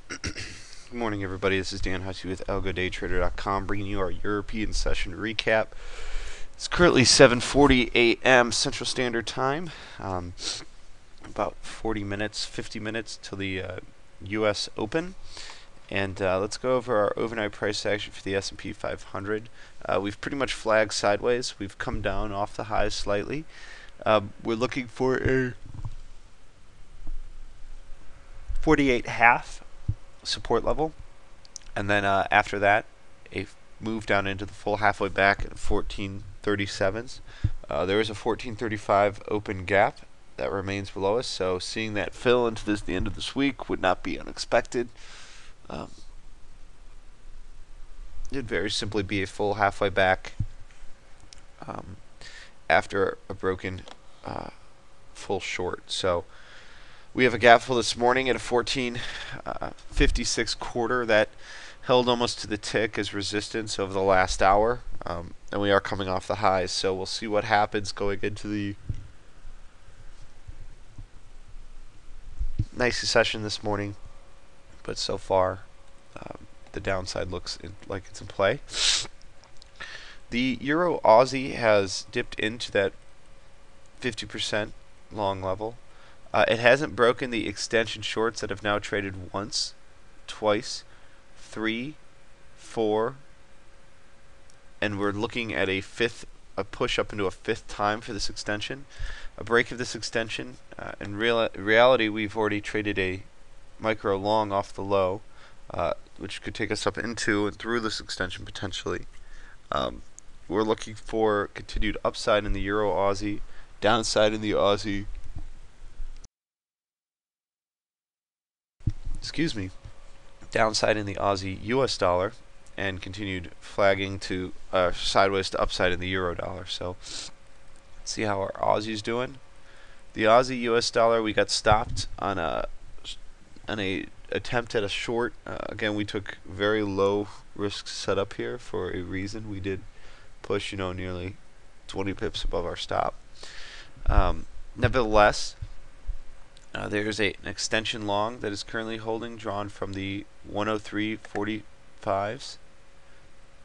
Good morning, everybody. This is Dan Hussey with AUDUSD, bringing you our European session recap. It's currently 7:40 a.m. Central Standard Time. About 40 minutes, 50 minutes till the U.S. Open. And let's go over our overnight price action for the S&P 500. We've pretty much flagged sideways. We've come down off the highs slightly. We're looking for a 48.5 support level, and then after that a move down into the full halfway back at 1437s. There is a 1435 open gap that remains below us, so seeing that fill into the end of this week would not be unexpected. It'd very simply be a full halfway back after a broken full short. So we have a gap fill this morning at a 1456 quarter that held almost to the tick as resistance over the last hour, and we are coming off the highs. So we'll see what happens going into the nice session this morning. But so far, the downside looks like it's in play. The Euro Aussie has dipped into that 50% long level. It hasn't broken the extension shorts that have now traded once, twice, 3, 4, and we're looking at a push up into a fifth time for this extension. A break of this extension. In reality, we've already traded a micro long off the low, which could take us up into and through this extension potentially. We're looking for continued upside in the Euro Aussie, downside in the Aussie. Downside in the Aussie US dollar, and continued flagging to sideways to upside in the euro dollar. So let's see how our Aussie's doing. The Aussie US dollar, we got stopped on a attempt at a short. Again, we took very low risk setup here for a reason. We did push, nearly 20 pips above our stop. Nevertheless, there's an extension long that is currently holding, drawn from the 103.45s.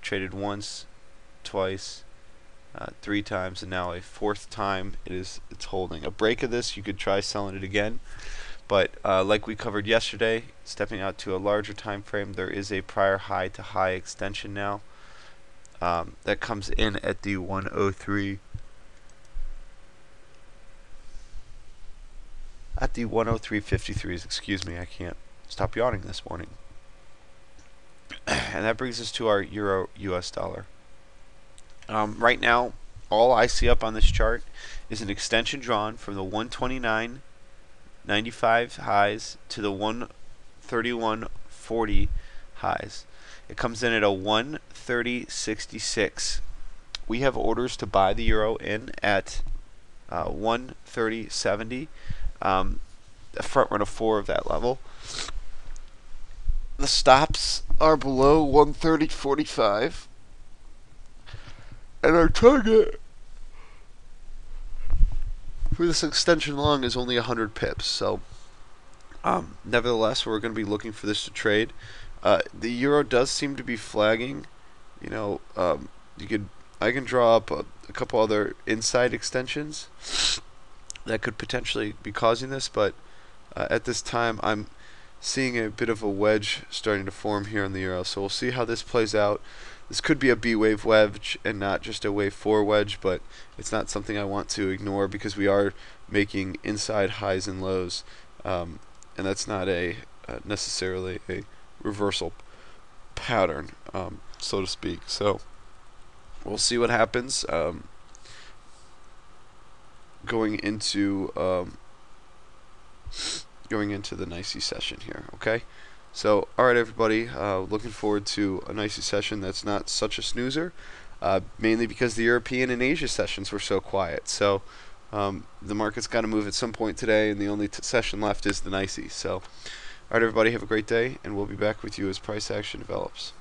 Traded once, twice, 3 times, and now a 4th time it's holding. A break of this, you could try selling it again, but like we covered yesterday, stepping out to a larger time frame, there is a prior high to high extension now that comes in at the 103. At the 103.53s, excuse me, I can't stop yawning this morning. And that brings us to our Euro US dollar. Right now, all I see up on this chart is an extension drawn from the 129.95 highs to the 131.40 highs. It comes in at a 130.66. We have orders to buy the euro in at 130.70. A front run of 4 of that level. The stops are below 130.45, and our target for this extension long is only 100 pips. So, nevertheless, we're going to be looking for this to trade. The euro does seem to be flagging. I can draw up a couple other inside extensions that could potentially be causing this, but at this time I'm seeing a bit of a wedge starting to form here on the euro. So we'll see how this plays out. This could be a B-wave wedge and not just a wave 4 wedge, but it's not something I want to ignore because we are making inside highs and lows, and that's not necessarily a reversal pattern, so to speak. So we'll see what happens going into the nicey session here. Okay, so alright everybody, looking forward to a nicey session that's not such a snoozer, mainly because the European and Asia sessions were so quiet. So the market's got to move at some point today, and the only session left is the nicey. So alright everybody, have a great day, and we'll be back with you as price action develops.